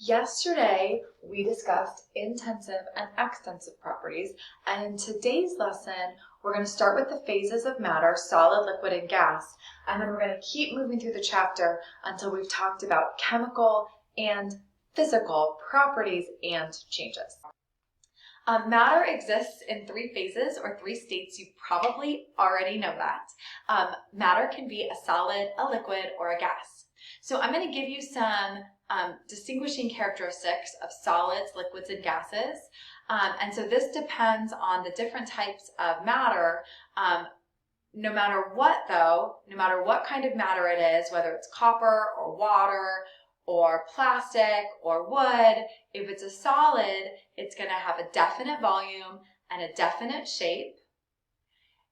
Yesterday, we discussed intensive and extensive properties, and in today's lesson, we're going to start with the phases of matter, solid, liquid, and gas, and then we're going to keep moving through the chapter until we've talked about chemical and physical properties and changes. Matter exists in three phases or three states. You probably already know that. Matter can be a solid, a liquid, or a gas. So I'm going to give you some distinguishing characteristics of solids, liquids, and gases. And so this depends on the different types of matter. No matter what kind of matter it is, whether it's copper or water or plastic or wood, if it's a solid, it's going to have a definite volume and a definite shape.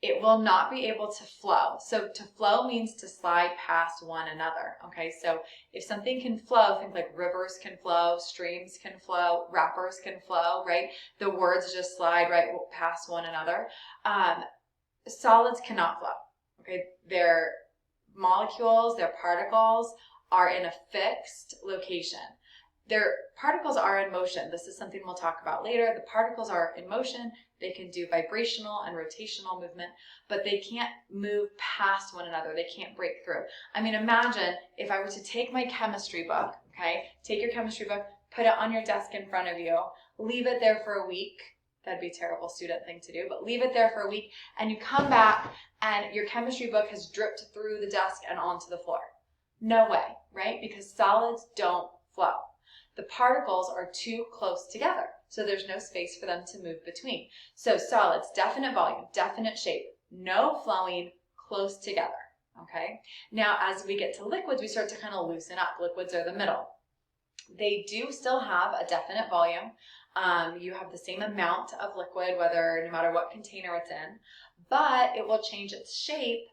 It will not be able to flow. So to flow means to slide past one another, okay? So if something can flow, think like rivers can flow, streams can flow, wrappers can flow, right? The words just slide right past one another. Solids cannot flow, okay? Their molecules, their particles are in a fixed location. Their particles are in motion. This is something we'll talk about later. The particles are in motion. They can do vibrational and rotational movement, but they can't move past one another. They can't break through. I mean, imagine if I were to take my chemistry book, okay? Take your chemistry book, put it on your desk in front of you, leave it there for a week. That'd be a terrible student thing to do, but leave it there for a week, and you come back and your chemistry book has dripped through the desk and onto the floor. No way, right? Because solids don't flow. The particles are too close together, so there's no space for them to move between. So solids, definite volume, definite shape, no flowing, close together, okay? Now, as we get to liquids, we start to kind of loosen up. Liquids are the middle. They do still have a definite volume. You have the same amount of liquid, no matter what container it's in, but it will change its shape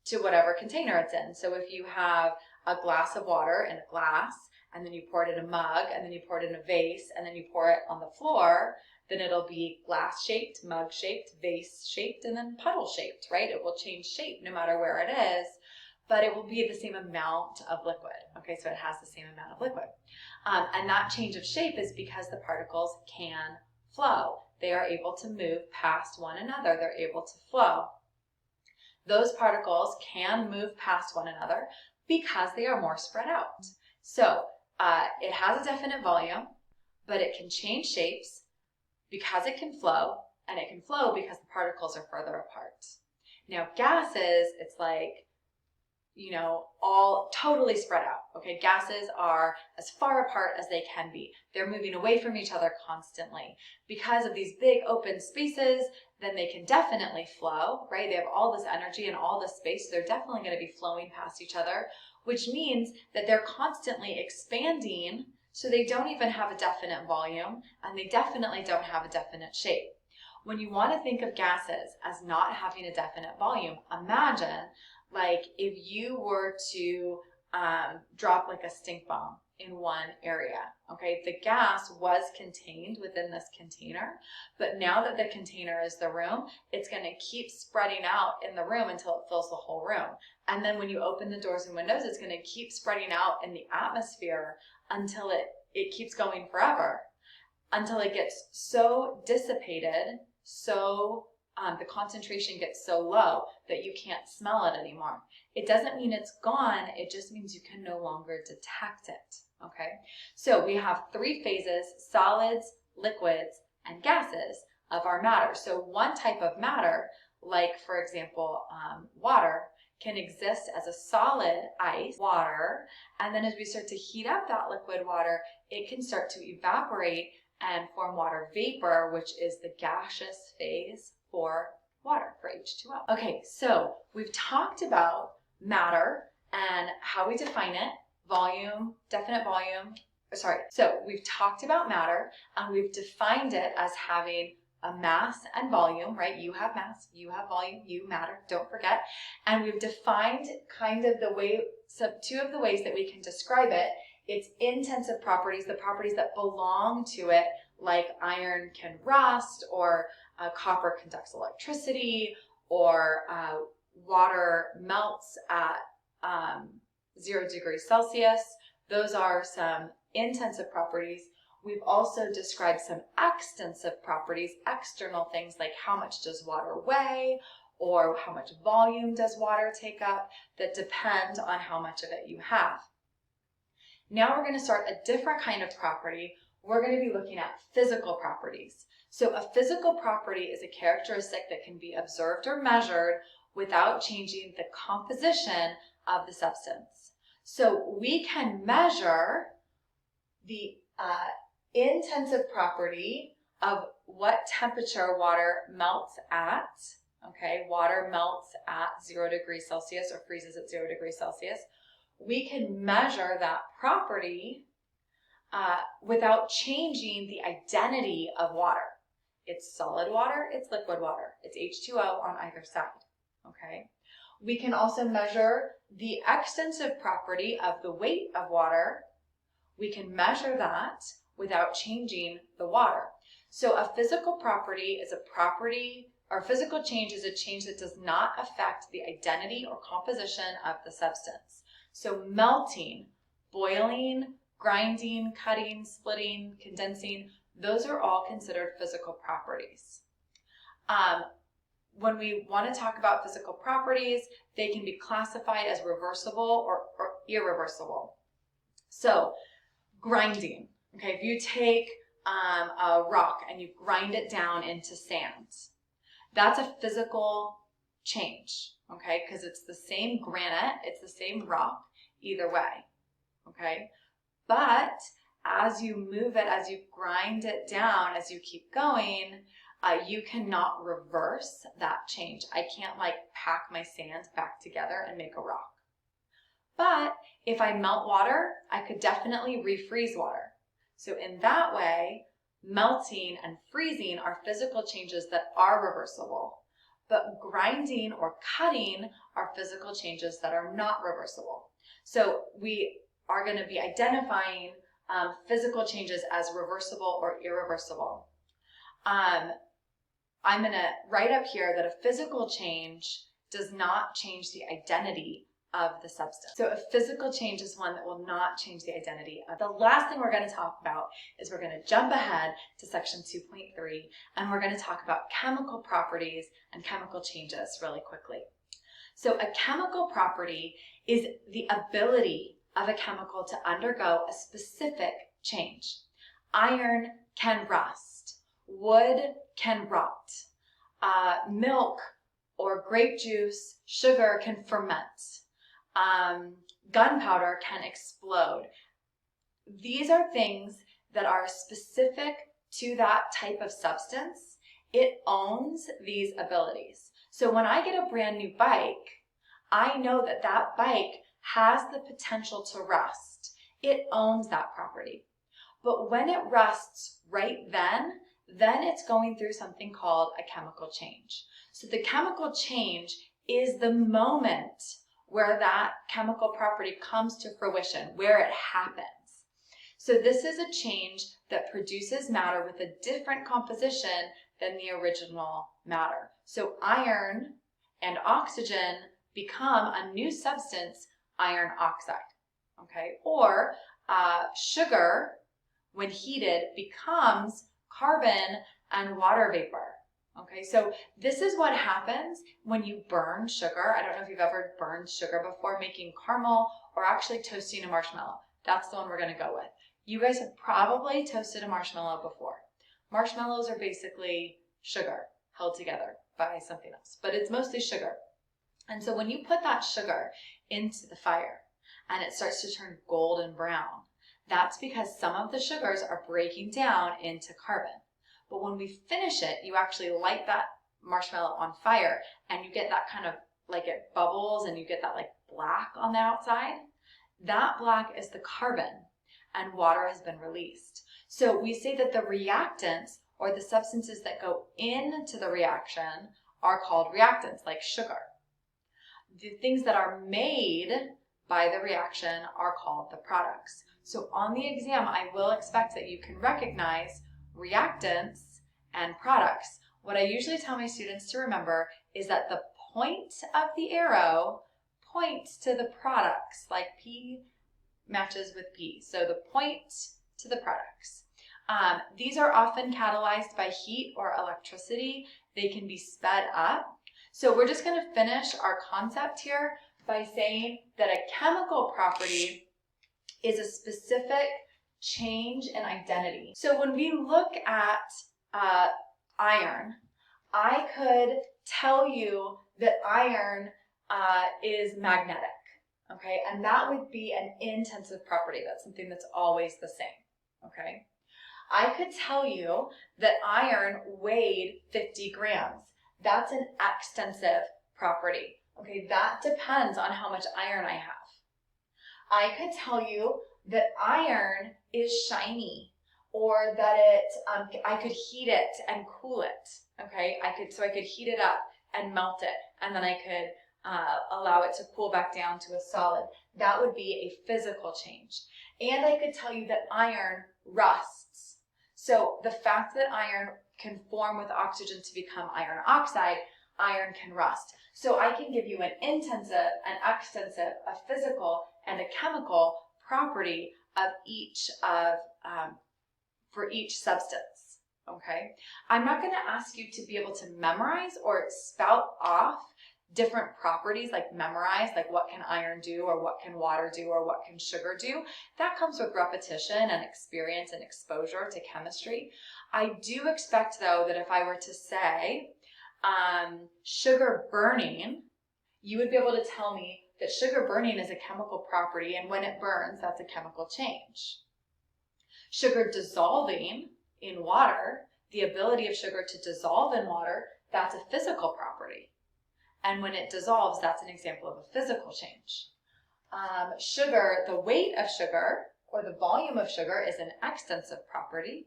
to whatever container it's in. So if you have a glass of water in a glass, and then you pour it in a mug, and then you pour it in a vase, and then you pour it on the floor, then it'll be glass-shaped, mug-shaped, vase-shaped, and then puddle-shaped, right? It will change shape no matter where it is, but it will be the same amount of liquid, okay? So it has the same amount of liquid. And that change of shape is because the particles can flow. They are able to move past one another. They're able to flow. Those particles can move past one another because they are more spread out. So it has a definite volume, but it can change shapes because it can flow, and it can flow because the particles are further apart. Now gases, it's like, all totally spread out, okay? Gases are as far apart as they can be. They're moving away from each other constantly. Because of these big open spaces, then they can definitely flow, right? They have all this energy and all this space, so they're definitely going to be flowing past each other, which means that they're constantly expanding, so they don't even have a definite volume, and they definitely don't have a definite shape. When you want to think of gases as not having a definite volume, imagine like if you were to drop like a stink bomb in one area, okay? The gas was contained within this container, but now that the container is the room, it's going to keep spreading out in the room until it fills the whole room. And then when you open the doors and windows, it's going to keep spreading out in the atmosphere until it keeps going forever, until it gets so dissipated, the concentration gets so low that you can't smell it anymore. It doesn't mean it's gone, it just means you can no longer detect it, okay? So we have three phases, solids, liquids, and gases of our matter. So one type of matter, like for example, water, can exist as a solid ice, water, and then as we start to heat up that liquid water, it can start to evaporate and form water vapor, which is the gaseous phase for water, for H2O. Okay, so we've talked about matter and how we define it, volume, definite volume. So we've talked about matter and we've defined it as having a mass and volume, right? You have mass, you have volume, you matter, don't forget. And we've defined kind of two of the ways that we can describe it. Its intensive properties, the properties that belong to it, like iron can rust, or copper conducts electricity, or water melts at 0 degrees Celsius. Those are some intensive properties. We've also described some extensive properties, external things like how much does water weigh or how much volume does water take up that depend on how much of it you have. Now we're going to start a different kind of property. We're going to be looking at physical properties. So a physical property is a characteristic that can be observed or measured without changing the composition of the substance. So we can measure the intensive property of what temperature water melts at. Okay, water melts at 0 degrees Celsius or freezes at 0 degrees Celsius. We can measure that property without changing the identity of water. It's solid water, it's liquid water, it's H2O on either side. Okay. We can also measure the extensive property of the weight of water. We can measure that without changing the water. So a physical property is a property, or physical change is a change that does not affect the identity or composition of the substance. So melting, boiling, grinding, cutting, splitting, condensing, those are all considered physical properties. When we want to talk about physical properties, they can be classified as reversible or irreversible. So grinding, okay, if you take a rock and you grind it down into sand, that's a physical change, okay, because it's the same granite, it's the same rock, either way, okay? But as you move it, as you grind it down, as you keep going, you cannot reverse that change. I can't like pack my sand back together and make a rock. But if I melt water, I could definitely refreeze water. So in that way, melting and freezing are physical changes that are reversible. But grinding or cutting are physical changes that are not reversible. So we are going to be identifying physical changes as reversible or irreversible. I'm going to write up here that a physical change does not change the identity of the substance. So a physical change is one that will not change the identity of. The last thing we're going to talk about is we're going to jump ahead to section 2.3, and we're going to talk about chemical properties and chemical changes really quickly. So a chemical property is the ability of a chemical to undergo a specific change. Iron can rust. Wood can rot. Milk or grape juice, sugar can ferment. Gunpowder can explode. These are things that are specific to that type of substance. It owns these abilities. So when I get a brand new bike, I know that that bike has the potential to rust. It owns that property. But when it rusts right then it's going through something called a chemical change. So the chemical change is the moment where that chemical property comes to fruition, where it happens. So this is a change that produces matter with a different composition than the original matter. So iron and oxygen become a new substance, iron oxide, okay? Or sugar, when heated, becomes carbon and water vapor. Okay, so this is what happens when you burn sugar. I don't know if you've ever burned sugar before, making caramel or actually toasting a marshmallow. That's the one we're going to go with. You guys have probably toasted a marshmallow before. Marshmallows are basically sugar held together by something else, but it's mostly sugar. And so when you put that sugar into the fire and it starts to turn golden brown, that's because some of the sugars are breaking down into carbon. But when we finish it, you actually light that marshmallow on fire and you get that kind of, like it bubbles and you get that like black on the outside. That black is the carbon and water has been released. So we say that the reactants or the substances that go into the reaction are called reactants, like sugar. The things that are made by the reaction are called the products. So on the exam, I will expect that you can recognize reactants and products. What I usually tell my students to remember is that the point of the arrow points to the products, like P matches with P. So the point to the products. These are often catalyzed by heat or electricity. They can be sped up. So we're just going to finish our concept here by saying that a chemical property is a specific change in identity. So when we look at iron, I could tell you that iron is magnetic, okay? And that would be an intensive property. That's something that's always the same, okay? I could tell you that iron weighed 50 grams. That's an extensive property, okay? That depends on how much iron I have. I could tell you that iron is shiny, or that I could heat it and cool it, okay? So I could heat it up and melt it, and then I could allow it to cool back down to a solid. That would be a physical change. And I could tell you that iron rusts. So the fact that iron can form with oxygen to become iron oxide, iron can rust. So I can give you an intensive, an extensive, a physical, and a chemical property of each for each substance, okay? I'm not going to ask you to be able to memorize or spout off different properties, like memorize, like what can iron do, or what can water do, or what can sugar do. That comes with repetition and experience and exposure to chemistry. I do expect, though, that if I were to say sugar burning, you would be able to tell me that sugar burning is a chemical property, and when it burns, that's a chemical change. Sugar dissolving in water, the ability of sugar to dissolve in water, that's a physical property. And when it dissolves, that's an example of a physical change. Sugar, the weight of sugar, or the volume of sugar, is an extensive property,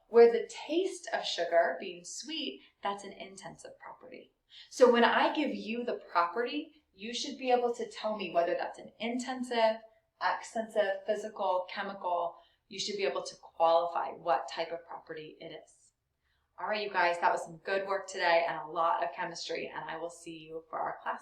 where the taste of sugar, being sweet, that's an intensive property. So when I give you the property, you should be able to tell me whether that's an intensive, extensive, physical, chemical. You should be able to qualify what type of property it is. All right, you guys, that was some good work today and a lot of chemistry, and I will see you for our class.